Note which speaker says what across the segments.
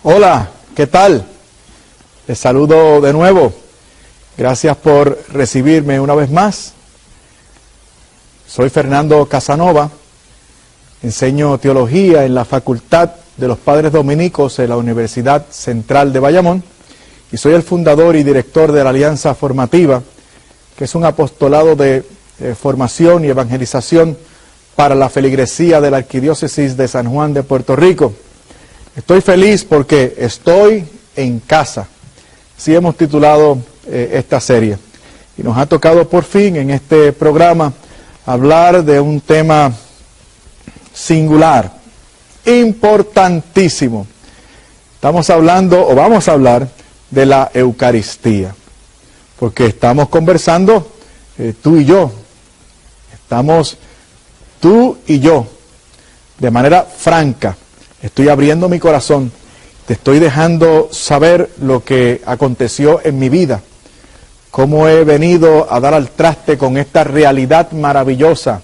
Speaker 1: Hola, ¿qué tal? Les saludo de nuevo. Gracias por recibirme una vez más. Soy Fernando Casanova. Enseño teología en la Facultad de los Padres Dominicos en la Universidad Central de Bayamón y soy el fundador y director de la Alianza Formativa, que es un apostolado de formación y evangelización para la feligresía de la Arquidiócesis de San Juan de Puerto Rico. Estoy feliz porque estoy en casa. Así hemos titulado esta serie. Y nos ha tocado por fin en este programa hablar de un tema singular, importantísimo. Estamos hablando, o vamos a hablar, de la Eucaristía. Porque estamos conversando tú y yo. Estamos tú y yo, de manera franca. Estoy abriendo mi corazón, te estoy dejando saber lo que aconteció en mi vida, cómo he venido a dar al traste con esta realidad maravillosa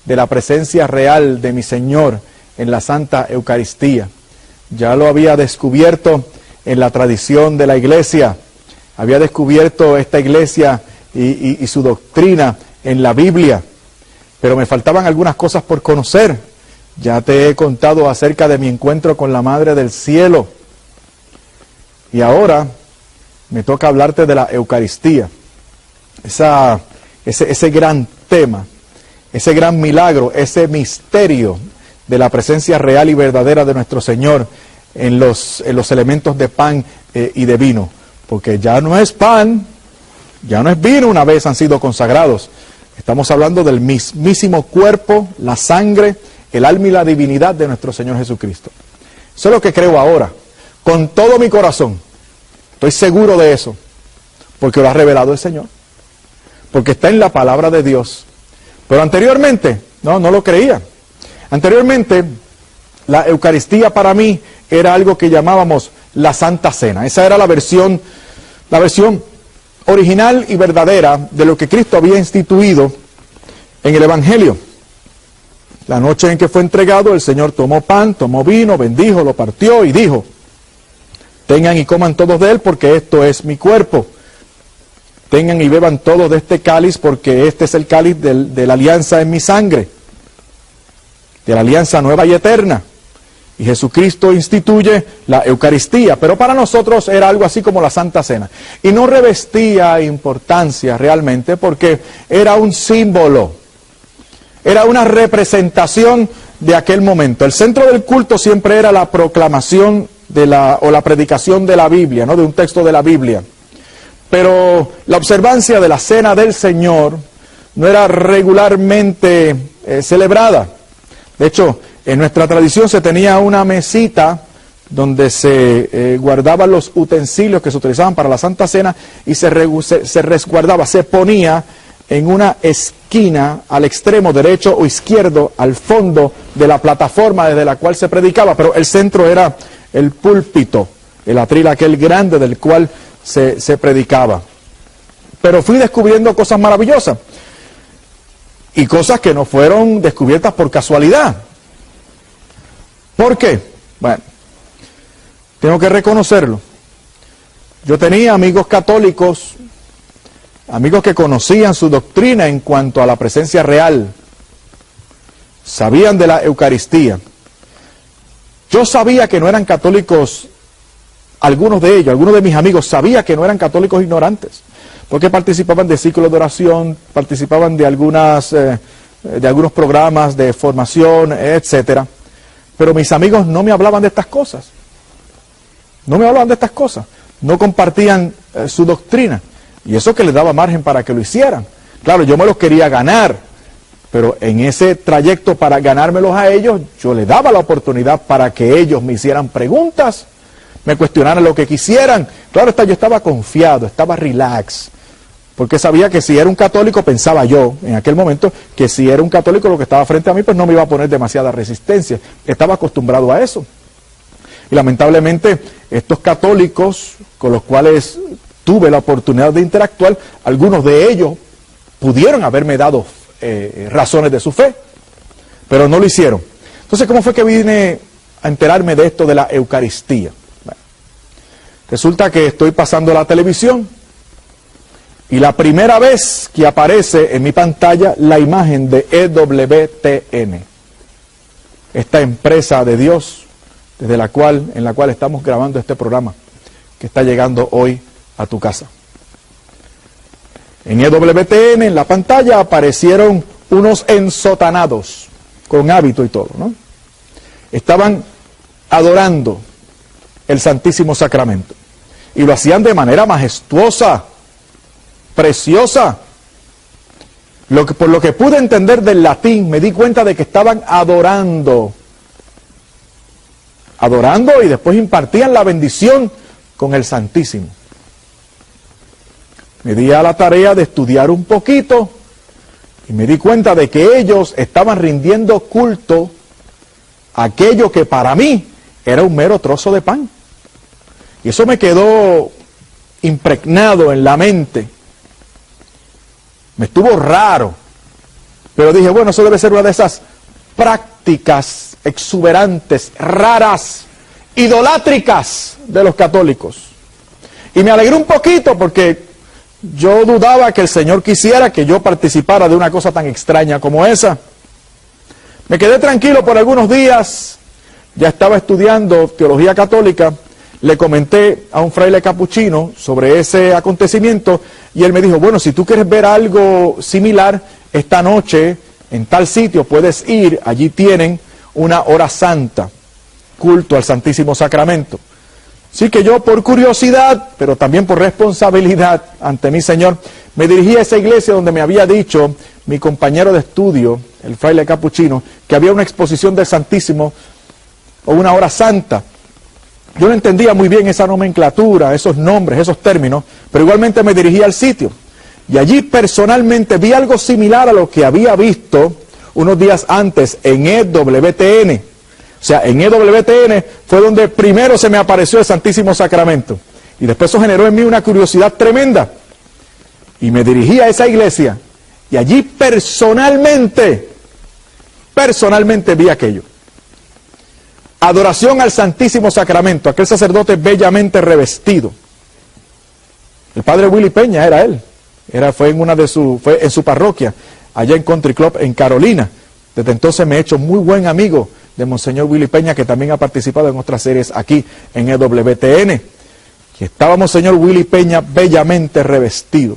Speaker 1: de la presencia real de mi Señor en la Santa Eucaristía. Ya lo había descubierto en la tradición de la Iglesia, había descubierto esta Iglesia y su doctrina en la Biblia, pero me faltaban algunas cosas por conocer. Ya te he contado acerca de mi encuentro con la Madre del Cielo. Y ahora me toca hablarte de la Eucaristía. Ese gran tema, ese gran milagro, ese misterio de la presencia real y verdadera de nuestro Señor en los elementos de pan y de vino. Porque ya no es pan, ya no es vino una vez han sido consagrados. Estamos hablando del mismísimo cuerpo, la sangre, el alma y la divinidad de nuestro Señor Jesucristo. Eso es lo que creo ahora, con todo mi corazón. Estoy seguro de eso, porque lo ha revelado el Señor, porque está en la palabra de Dios. Pero anteriormente, no lo creía. Anteriormente, la Eucaristía para mí era algo que llamábamos la Santa Cena. Esa era la versión original y verdadera de lo que Cristo había instituido en el Evangelio. La noche en que fue entregado, el Señor tomó pan, tomó vino, bendijo, lo partió y dijo: tengan y coman todos de él, porque esto es mi cuerpo. Tengan y beban todos de este cáliz, porque este es el cáliz de la alianza en mi sangre, de la alianza nueva y eterna. Y Jesucristo instituye la Eucaristía, pero para nosotros era algo así como la Santa Cena. Y no revestía importancia realmente, porque era un símbolo. Era una representación de aquel momento. El centro del culto siempre era la proclamación o la predicación de la Biblia, ¿no? De un texto de la Biblia. Pero la observancia de la Cena del Señor no era regularmente celebrada. De hecho, en nuestra tradición se tenía una mesita donde se guardaban los utensilios que se utilizaban para la Santa Cena y se resguardaba, se ponía en una esquina al extremo derecho o izquierdo, al fondo de la plataforma desde la cual se predicaba, pero el centro era el púlpito, el atril aquel grande del cual se predicaba. Pero fui descubriendo cosas maravillosas y cosas que no fueron descubiertas por casualidad. ¿Por qué? Bueno, tengo que reconocerlo. Yo tenía amigos católicos, amigos que conocían su doctrina en cuanto a la presencia real, sabían de la Eucaristía. Yo sabía que no eran católicos, algunos de ellos, algunos de mis amigos, sabía que no eran católicos ignorantes, porque participaban de círculos de oración, participaban de algunos programas de formación, etcétera. Pero mis amigos no me hablaban de estas cosas. No me hablaban de estas cosas. No compartían su doctrina. Y eso que les daba margen para que lo hicieran. Claro, yo me los quería ganar, pero en ese trayecto para ganármelos a ellos, yo les daba la oportunidad para que ellos me hicieran preguntas, me cuestionaran lo que quisieran. Claro, yo estaba confiado, estaba relax, porque sabía que si era un católico, pensaba yo en aquel momento, que si era un católico lo que estaba frente a mí, pues no me iba a poner demasiada resistencia. Estaba acostumbrado a eso. Y lamentablemente, estos católicos con los cuales tuve la oportunidad de interactuar, algunos de ellos pudieron haberme dado razones de su fe, pero no lo hicieron. Entonces, ¿cómo fue que vine a enterarme de esto de la Eucaristía? Resulta que estoy pasando la televisión y la primera vez que aparece en mi pantalla la imagen de EWTN, esta empresa de Dios en la cual estamos grabando este programa que está llegando hoy a tu casa. En EWTN, en la pantalla, aparecieron unos ensotanados, con hábito y todo, ¿no? Estaban adorando el Santísimo Sacramento. Y lo hacían de manera majestuosa, preciosa. Por lo que pude entender del latín, me di cuenta de que estaban adorando. Adorando y después impartían la bendición con el Santísimo. Me di a la tarea de estudiar un poquito y me di cuenta de que ellos estaban rindiendo culto a aquello que para mí era un mero trozo de pan. Y eso me quedó impregnado en la mente. Me estuvo raro. Pero dije, bueno, eso debe ser una de esas prácticas exuberantes, raras, idolátricas de los católicos. Y me alegré un poquito porque yo dudaba que el Señor quisiera que yo participara de una cosa tan extraña como esa. Me quedé tranquilo por algunos días. Ya estaba estudiando teología católica. Le comenté a un fraile capuchino sobre ese acontecimiento y él me dijo, bueno, si tú quieres ver algo similar, esta noche en tal sitio puedes ir, allí tienen una hora santa, culto al Santísimo Sacramento. Así que yo por curiosidad, pero también por responsabilidad ante mi Señor, me dirigí a esa iglesia donde me había dicho mi compañero de estudio, el fraile capuchino, que había una exposición del Santísimo o una hora santa. Yo no entendía muy bien esa nomenclatura, esos nombres, esos términos, pero igualmente me dirigí al sitio. Y allí personalmente vi algo similar a lo que había visto unos días antes en EWTN. O sea, en EWTN fue donde primero se me apareció el Santísimo Sacramento. Y después eso generó en mí una curiosidad tremenda. Y me dirigí a esa iglesia. Y allí personalmente vi aquello. Adoración al Santísimo Sacramento, aquel sacerdote bellamente revestido. El padre Willy Peña era él. Fue en su parroquia, allá en Country Club, en Carolina. Desde entonces me he hecho muy buen amigo de Monseñor Willy Peña, que también ha participado en otras series aquí en EWTN. Y estaba Monseñor Willy Peña bellamente revestido.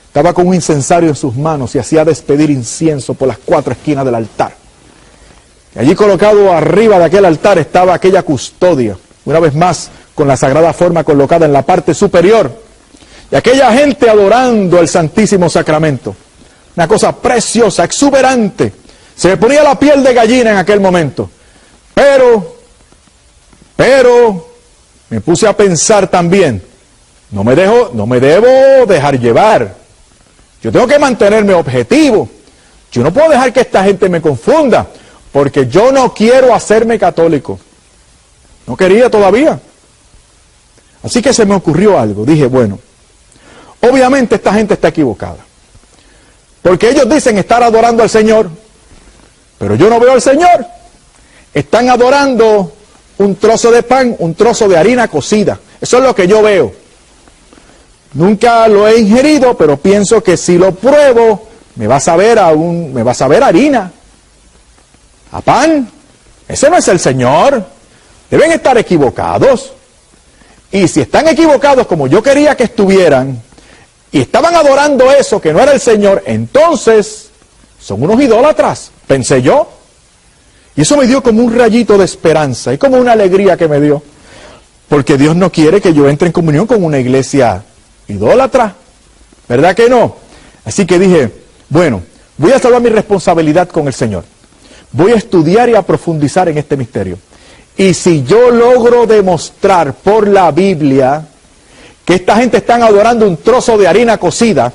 Speaker 1: Estaba con un incensario en sus manos y hacía despedir incienso por las 4 esquinas del altar. Y allí colocado arriba de aquel altar estaba aquella custodia, una vez más con la sagrada forma colocada en la parte superior. Y aquella gente adorando el Santísimo Sacramento. Una cosa preciosa, exuberante. Se me ponía la piel de gallina en aquel momento. Pero, me puse a pensar también, no me debo dejar llevar. Yo tengo que mantenerme objetivo. Yo no puedo dejar que esta gente me confunda. Porque yo no quiero hacerme católico. No quería todavía. Así que se me ocurrió algo. Dije, bueno, obviamente esta gente está equivocada. Porque ellos dicen estar adorando al Señor, pero yo no veo al Señor. Están adorando un trozo de pan, un trozo de harina cocida. Eso es lo que yo veo. Nunca lo he ingerido, pero pienso que si lo pruebo, me va a saber a harina. A pan. Ese no es el Señor. Deben estar equivocados. Y si están equivocados como yo quería que estuvieran, y estaban adorando eso que no era el Señor, entonces son unos idólatras, pensé yo. Y eso me dio como un rayito de esperanza y como una alegría que me dio. Porque Dios no quiere que yo entre en comunión con una iglesia idólatra. ¿Verdad que no? Así que dije, bueno, voy a salvar mi responsabilidad con el Señor. Voy a estudiar y a profundizar en este misterio. Y si yo logro demostrar por la Biblia que esta gente están adorando un trozo de harina cocida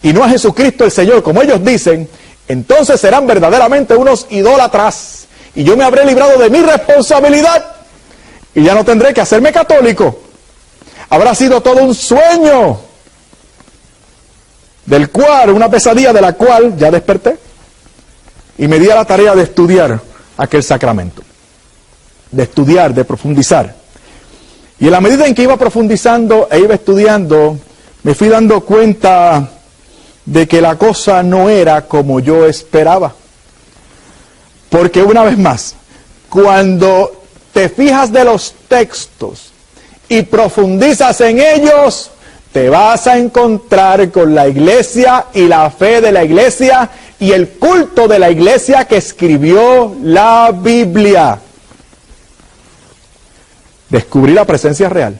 Speaker 1: y no a Jesucristo el Señor, como ellos dicen, entonces serán verdaderamente unos idólatras. Y yo me habré librado de mi responsabilidad y ya no tendré que hacerme católico. Habrá sido todo un sueño, una pesadilla de la cual ya desperté. Y me di a la tarea de estudiar aquel sacramento, de estudiar, de profundizar. Y en la medida en que iba profundizando e iba estudiando, me fui dando cuenta de que la cosa no era como yo esperaba. Porque una vez más, cuando te fijas de los textos y profundizas en ellos, te vas a encontrar con la iglesia y la fe de la iglesia y el culto de la iglesia que escribió la Biblia. Descubrí la presencia real.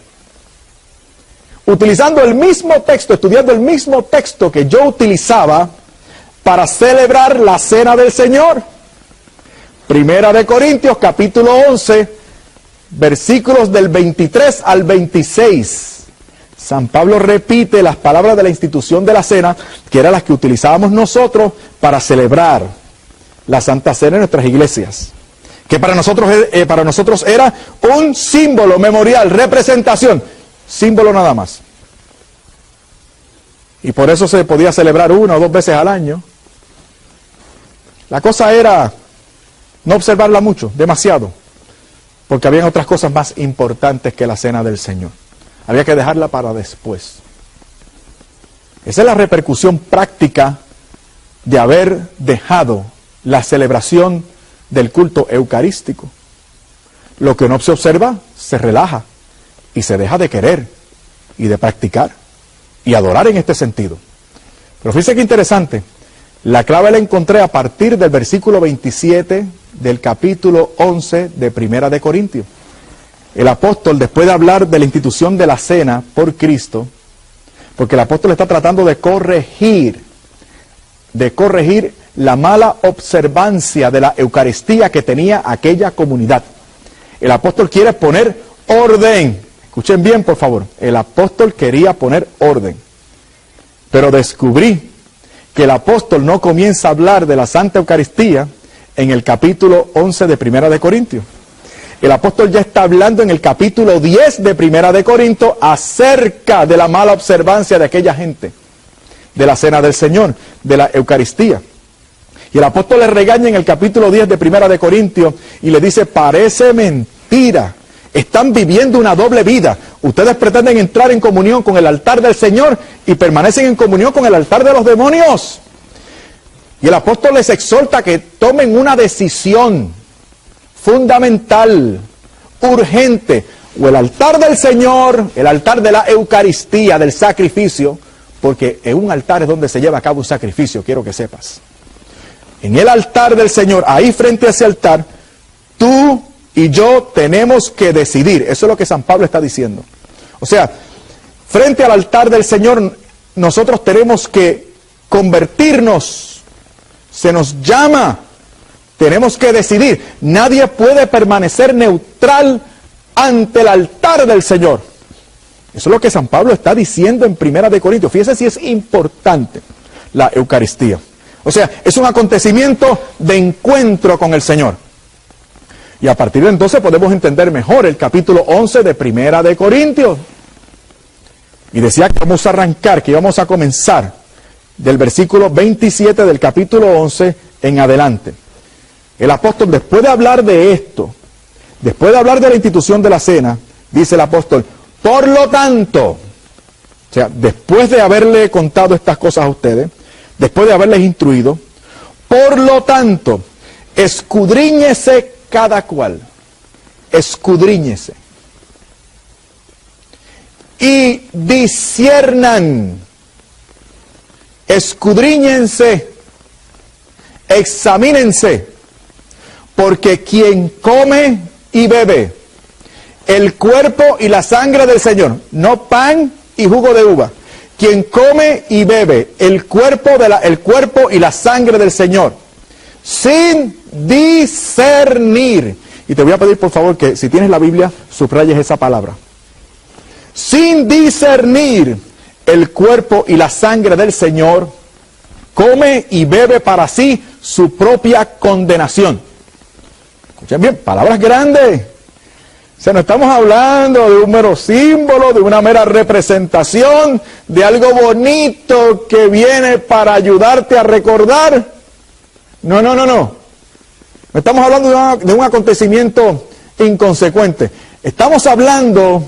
Speaker 1: Utilizando el mismo texto, estudiando el mismo texto que yo utilizaba para celebrar la cena del Señor. Primera de Corintios, capítulo 11, versículos del 23 al 26. San Pablo repite las palabras de la institución de la cena, que eran las que utilizábamos nosotros para celebrar la Santa Cena en nuestras iglesias. Que para nosotros era un símbolo, memorial, representación, símbolo nada más. Y por eso se podía celebrar 1 o 2 veces al año. La cosa era no observarla mucho, demasiado, porque habían otras cosas más importantes que la cena del Señor. Había que dejarla para después. Esa es la repercusión práctica de haber dejado la celebración del culto eucarístico. Lo que no se observa, se relaja y se deja de querer y de practicar y adorar en este sentido. Pero fíjense qué interesante, la clave la encontré a partir del versículo 27 del capítulo 11 de Primera de Corintios. El apóstol, después de hablar de la institución de la cena por Cristo, porque el apóstol está tratando de corregir la mala observancia de la Eucaristía que tenía aquella comunidad. El apóstol quiere poner orden. Escuchen bien, por favor. El apóstol quería poner orden. Pero descubrí que el apóstol no comienza a hablar de la Santa Eucaristía en el capítulo 11 de Primera de Corintios. El apóstol ya está hablando en el capítulo 10 de Primera de Corintios acerca de la mala observancia de aquella gente, de la cena del Señor, de la Eucaristía. Y el apóstol le regaña en el capítulo 10 de Primera de Corintios y le dice, parece mentira, están viviendo una doble vida. Ustedes pretenden entrar en comunión con el altar del Señor y permanecen en comunión con el altar de los demonios. Y el apóstol les exhorta que tomen una decisión fundamental, urgente, o el altar del Señor, el altar de la Eucaristía, del sacrificio, porque en un altar es donde se lleva a cabo un sacrificio, quiero que sepas. En el altar del Señor, ahí frente a ese altar, tú y yo tenemos que decidir. Eso es lo que San Pablo está diciendo. O sea, frente al altar del Señor, nosotros tenemos que convertirnos. Se nos llama. Tenemos que decidir. Nadie puede permanecer neutral ante el altar del Señor. Eso es lo que San Pablo está diciendo en Primera de Corintios. Fíjense si es importante la Eucaristía. O sea, es un acontecimiento de encuentro con el Señor. Y a partir de entonces podemos entender mejor el capítulo 11 de Primera de Corintios. Y decía que vamos a arrancar, que íbamos a comenzar del versículo 27 del capítulo 11 en adelante. El apóstol, después de hablar de esto, después de hablar de la institución de la cena, dice el apóstol, por lo tanto, o sea, después de haberle contado estas cosas a ustedes, después de haberles instruido, por lo tanto, escudriñese cada cual, escudriñese, y disciernan, escudriñense, examínense, porque quien come y bebe el cuerpo y la sangre del Señor, no pan y jugo de uva, quien come y bebe el cuerpo y la sangre del Señor, sin discernir. Y te voy a pedir por favor que si tienes la Biblia, subrayes esa palabra. Sin discernir el cuerpo y la sangre del Señor, come y bebe para sí su propia condenación. Escuchen bien, palabras grandes. O sea, no estamos hablando de un mero símbolo, de una mera representación, de algo bonito que viene para ayudarte a recordar. No. No estamos hablando de un acontecimiento inconsecuente. Estamos hablando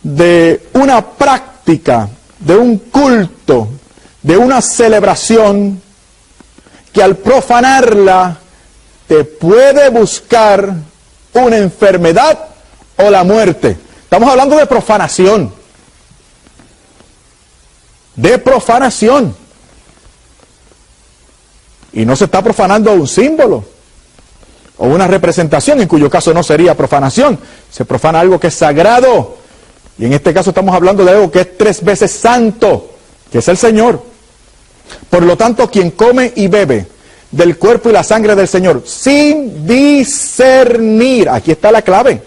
Speaker 1: de una práctica, de un culto, de una celebración, que al profanarla te puede buscar una enfermedad o la muerte. Estamos hablando de profanación. De profanación. Y no se está profanando un símbolo o una representación, en cuyo caso no sería profanación. Se profana algo que es sagrado. Y en este caso estamos hablando de algo que es 3 veces santo, que es el Señor. Por lo tanto, quien come y bebe del cuerpo y la sangre del Señor sin discernir, aquí está la clave.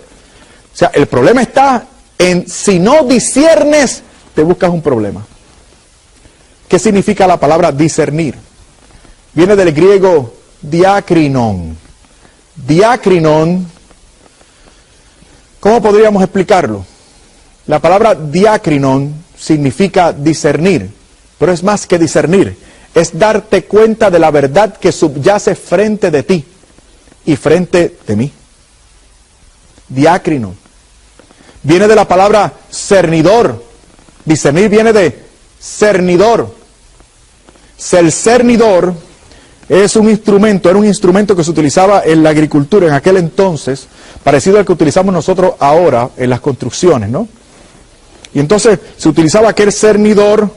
Speaker 1: O sea, el problema está en si no disiernes, te buscas un problema. ¿Qué significa la palabra discernir? Viene del griego diakrinon. Diakrinon, ¿cómo podríamos explicarlo? La palabra diakrinon significa discernir, pero es más que discernir, es darte cuenta de la verdad que subyace frente de ti y frente de mí. Diakrinon. Viene de la palabra cernidor. Discernir viene de cernidor. El cernidor es un instrumento, era un instrumento que se utilizaba en la agricultura en aquel entonces, parecido al que utilizamos nosotros ahora en las construcciones, ¿no? Y entonces se utilizaba aquel cernidor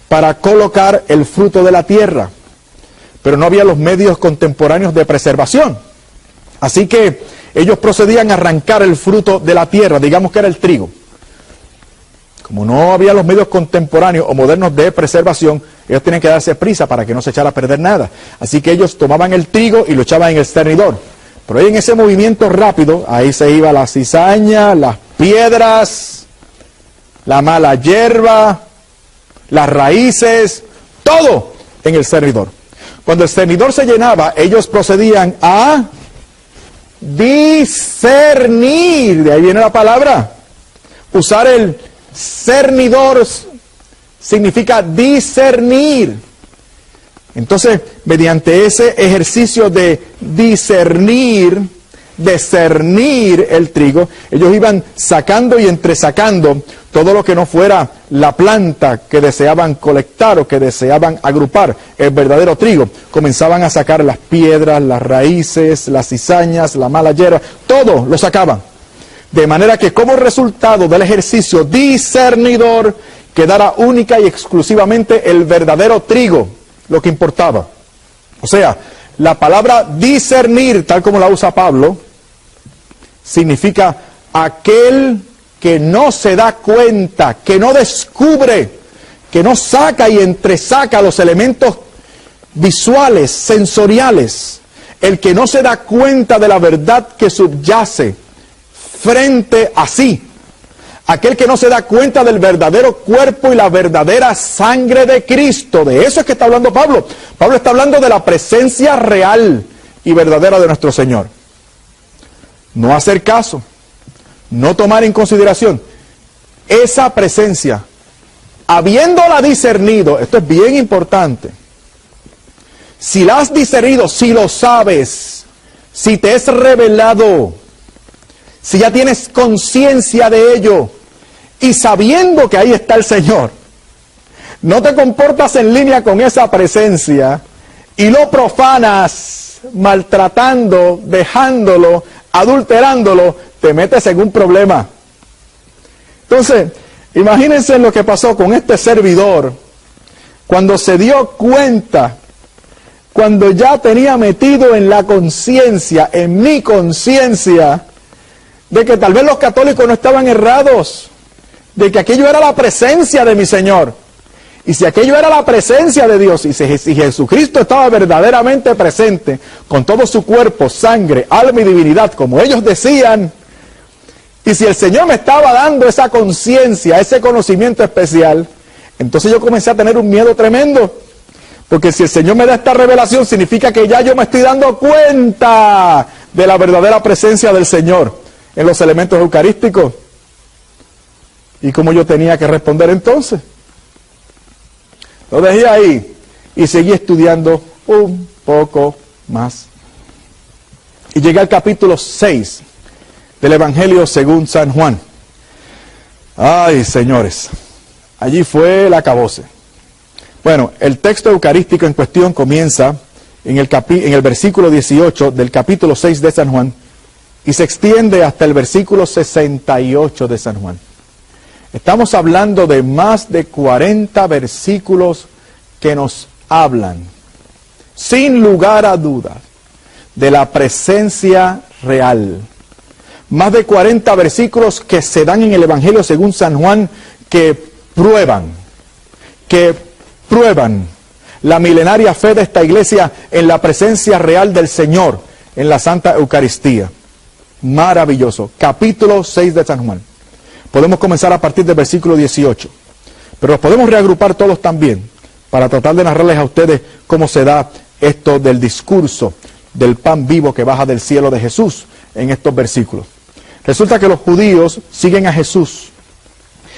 Speaker 1: para colocar el fruto de la tierra, pero no había los medios contemporáneos de preservación. Así que ellos procedían a arrancar el fruto de la tierra, digamos que era el trigo. Como no había los medios contemporáneos o modernos de preservación, ellos tenían que darse prisa para que no se echara a perder nada. Así que ellos tomaban el trigo y lo echaban en el cernidor. Pero ahí en ese movimiento rápido, ahí se iba la cizaña, las piedras, la mala hierba, las raíces, todo en el cernidor. Cuando el cernidor se llenaba, ellos procedían a discernir, de ahí viene la palabra. Usar el cernidor significa discernir. Entonces, mediante ese ejercicio de discernir el trigo, ellos iban sacando y entresacando todo lo que no fuera la planta que deseaban colectar o que deseaban agrupar, el verdadero trigo. Comenzaban a sacar las piedras, las raíces, las cizañas, la mala hierba, todo lo sacaban. De manera que como resultado del ejercicio discernidor, quedara única y exclusivamente el verdadero trigo, lo que importaba. O sea, la palabra discernir, tal como la usa Pablo, significa aquel que no se da cuenta, que no descubre, que no saca y entresaca los elementos visuales, sensoriales, el que no se da cuenta de la verdad que subyace frente a sí, aquel que no se da cuenta del verdadero cuerpo y la verdadera sangre de Cristo. De eso es que está hablando Pablo. Pablo está hablando de la presencia real y verdadera de nuestro Señor. No hacer caso, no tomar en consideración esa presencia, habiéndola discernido. Esto es bien importante. Si la has discernido, si lo sabes, si te es revelado, si ya tienes conciencia de ello, y sabiendo que ahí está el Señor, no te comportas en línea con esa presencia y lo profanas, maltratando, dejándolo, adulterándolo, te metes en un problema. Entonces, imagínense lo que pasó con este servidor, cuando se dio cuenta, cuando ya tenía metido en la conciencia, en mi conciencia, de que tal vez los católicos no estaban errados, de que aquello era la presencia de mi Señor. Y si aquello era la presencia de Dios, y si Jesucristo estaba verdaderamente presente, con todo su cuerpo, sangre, alma y divinidad, como ellos decían, y si el Señor me estaba dando esa conciencia, ese conocimiento especial, entonces yo comencé a tener un miedo tremendo. Porque si el Señor me da esta revelación, significa que ya yo me estoy dando cuenta de la verdadera presencia del Señor en los elementos eucarísticos. ¿Y cómo yo tenía que responder entonces? Lo dejé ahí y seguí estudiando un poco más. Y llegué al capítulo 6 del Evangelio según San Juan. Ay, señores, allí fue el acabose. Bueno, el texto eucarístico en cuestión comienza en el versículo 18 del capítulo 6 de San Juan y se extiende hasta el versículo 68 de San Juan. Estamos hablando de más de 40 versículos que nos hablan, sin lugar a dudas, de la presencia real. Más de 40 versículos que se dan en el Evangelio según San Juan que prueban la milenaria fe de esta iglesia en la presencia real del Señor en la Santa Eucaristía. Maravilloso. Capítulo 6 de San Juan. Podemos comenzar a partir del versículo 18, pero los podemos reagrupar todos también para tratar de narrarles a ustedes cómo se da esto del discurso del pan vivo que baja del cielo de Jesús en estos versículos. Resulta que los judíos siguen a Jesús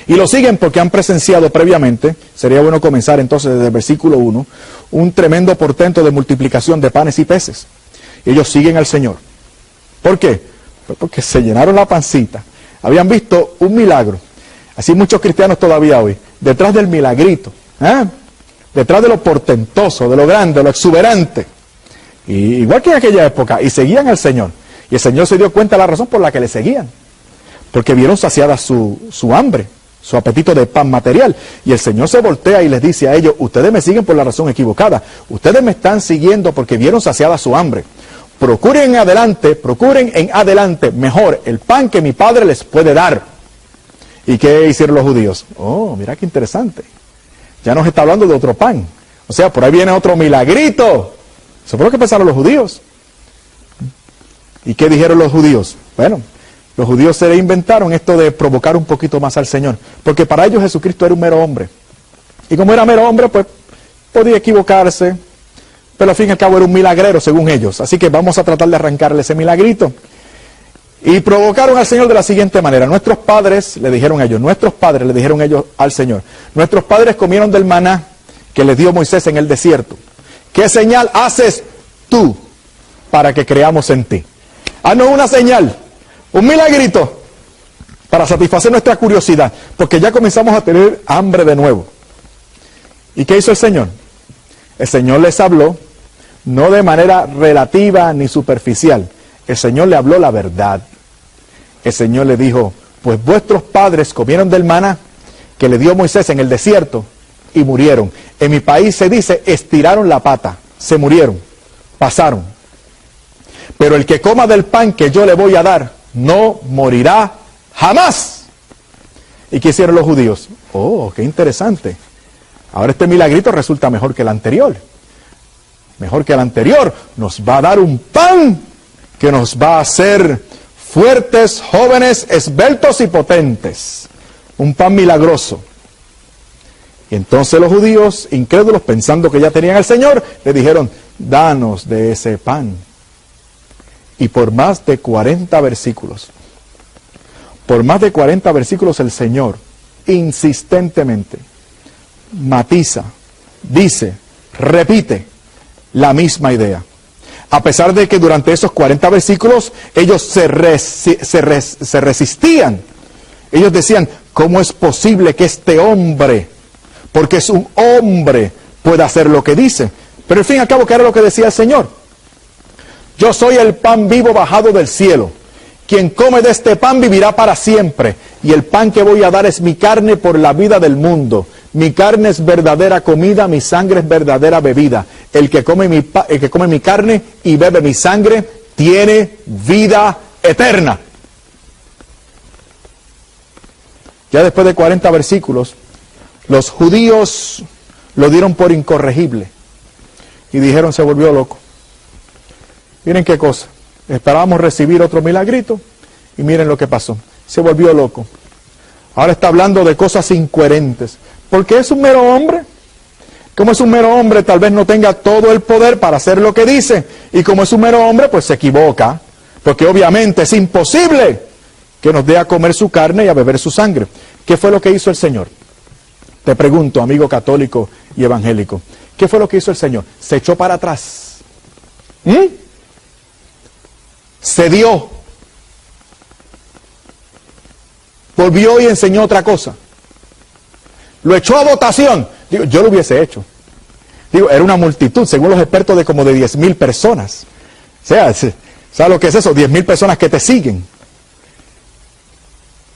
Speaker 1: y lo siguen porque han presenciado previamente, sería bueno comenzar entonces desde el versículo 1, un tremendo portento de multiplicación de panes y peces. Ellos siguen al Señor. ¿Por qué? Pues porque se llenaron la pancita. Habían visto un milagro. Así muchos cristianos todavía hoy, detrás del milagrito, detrás de lo portentoso, de lo grande, de lo exuberante. Y igual que en aquella época, y seguían al Señor. Y el Señor se dio cuenta de la razón por la que le seguían. Porque vieron saciada su hambre, su apetito de pan material. Y el Señor se voltea y les dice a ellos, ustedes me siguen por la razón equivocada. Ustedes me están siguiendo porque vieron saciada su hambre. Procuren en adelante mejor el pan que mi Padre les puede dar. ¿Y qué hicieron los judíos? Oh, mira qué interesante. Ya nos está hablando de otro pan. O sea, por ahí viene otro milagrito. Eso fue lo que pensaron los judíos. ¿Y qué dijeron los judíos? Bueno, los judíos se inventaron esto de provocar un poquito más al Señor. Porque para ellos Jesucristo era un mero hombre. Y como era mero hombre, pues podía equivocarse. Pero al fin y al cabo era un milagrero según ellos. Así que vamos a tratar de arrancarle ese milagrito. Y provocaron al Señor de la siguiente manera. Nuestros padres le dijeron ellos al Señor. Nuestros padres comieron del maná que les dio Moisés en el desierto. ¿Qué señal haces tú para que creamos en ti? Haznos una señal, un milagrito, para satisfacer nuestra curiosidad. Porque ya comenzamos a tener hambre de nuevo. ¿Y qué hizo el Señor? El Señor les habló, no de manera relativa ni superficial. El Señor le habló la verdad. El Señor le dijo, pues vuestros padres comieron del maná que le dio Moisés en el desierto y murieron. En mi país se dice, estiraron la pata, se murieron, pasaron. Pero el que coma del pan que yo le voy a dar, no morirá jamás. ¿Y qué hicieron los judíos? Oh, qué interesante. Ahora este milagrito resulta mejor que el anterior. Mejor que el anterior. Nos va a dar un pan que nos va a hacer fuertes, jóvenes, esbeltos y potentes. Un pan milagroso. Y entonces los judíos, incrédulos, pensando que ya tenían al Señor, le dijeron, danos de ese pan. Y por más de 40 versículos, el Señor, insistentemente, matiza, dice, repite la misma idea. A pesar de que durante esos 40 versículos ellos se resistían. Ellos decían, ¿cómo es posible que este hombre, porque es un hombre, pueda hacer lo que dice? Pero al fin y al cabo, ¿qué era lo que decía el Señor? Yo soy el pan vivo bajado del cielo. Quien come de este pan vivirá para siempre. Y el pan que voy a dar es mi carne por la vida del mundo. Mi carne es verdadera comida, mi sangre es verdadera bebida. El que come mi carne y bebe mi sangre tiene vida eterna. Ya después de 40 versículos, los judíos lo dieron por incorregible. Y dijeron, se volvió loco. Miren qué cosa. Esperábamos recibir otro milagrito y miren lo que pasó. Se volvió loco. Ahora está hablando de cosas incoherentes. Porque es un mero hombre. Como es un mero hombre, tal vez no tenga todo el poder para hacer lo que dice. Y como es un mero hombre, pues se equivoca. Porque obviamente es imposible que nos dé a comer su carne y a beber su sangre. ¿Qué fue lo que hizo el Señor? Te pregunto, amigo católico y evangélico. ¿Qué fue lo que hizo el Señor? Se echó para atrás. Cedió. volvió y enseñó otra cosa. Lo echó a votación. Digo, yo lo hubiese hecho. Digo, era una multitud, según los expertos, de como de 10,000 personas. O sea, ¿sabes lo que es eso? 10,000 personas que te siguen.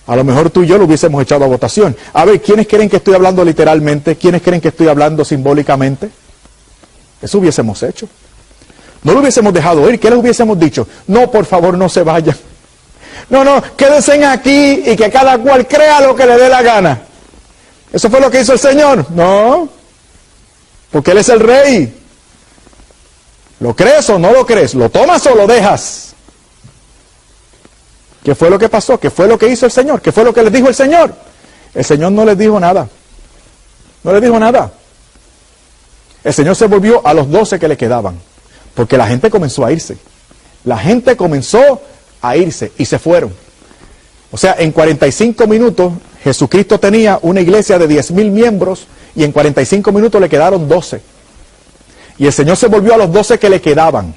Speaker 1: A lo mejor tú y yo lo hubiésemos echado a votación. A ver, ¿quiénes creen que estoy hablando literalmente? ¿Quiénes creen que estoy hablando simbólicamente? Eso hubiésemos hecho. No lo hubiésemos dejado ir. ¿Qué les hubiésemos dicho? No, por favor, no se vayan. No, quédense aquí y que cada cual crea lo que le dé la gana. ¿Eso fue lo que hizo el Señor? No, porque Él es el Rey. ¿Lo crees o no lo crees? ¿Lo tomas o lo dejas? ¿Qué fue lo que pasó? ¿Qué fue lo que hizo el Señor? ¿Qué fue lo que les dijo el Señor? El Señor no les dijo nada. No les dijo nada. El Señor se volvió a los 12 que le quedaban, porque la gente comenzó a irse. La gente comenzó a irse y se fueron. O sea, en 45 minutos Jesucristo tenía una iglesia de 10,000 miembros y en 45 minutos le quedaron 12. Y el Señor se volvió a los 12 que le quedaban.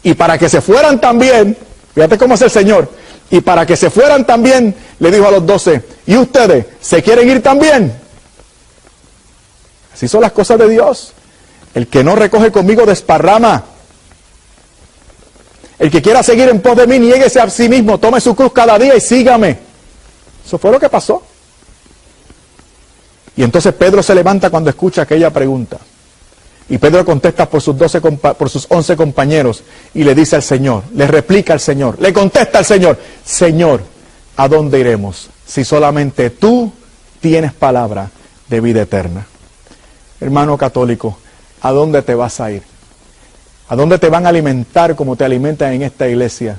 Speaker 1: Y para que se fueran también, fíjate cómo es el Señor, y para que se fueran también, le dijo a los 12, ¿y ustedes se quieren ir también? Así son las cosas de Dios. El que no recoge conmigo desparrama. El que quiera seguir en pos de mí, niéguese a sí mismo, tome su cruz cada día y sígame. Eso fue lo que pasó. Y entonces Pedro se levanta cuando escucha aquella pregunta. Y Pedro contesta por sus 11 compañeros y le dice al Señor, le replica al Señor, le contesta al Señor, Señor, ¿a dónde iremos si solamente tú tienes palabra de vida eterna? Hermano católico, ¿a dónde te vas a ir? ¿A dónde te van a alimentar como te alimentan en esta iglesia?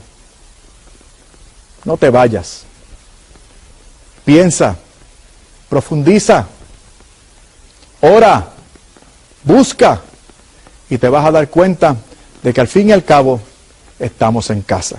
Speaker 1: No te vayas. Piensa, profundiza, ora, busca y te vas a dar cuenta de que al fin y al cabo estamos en casa.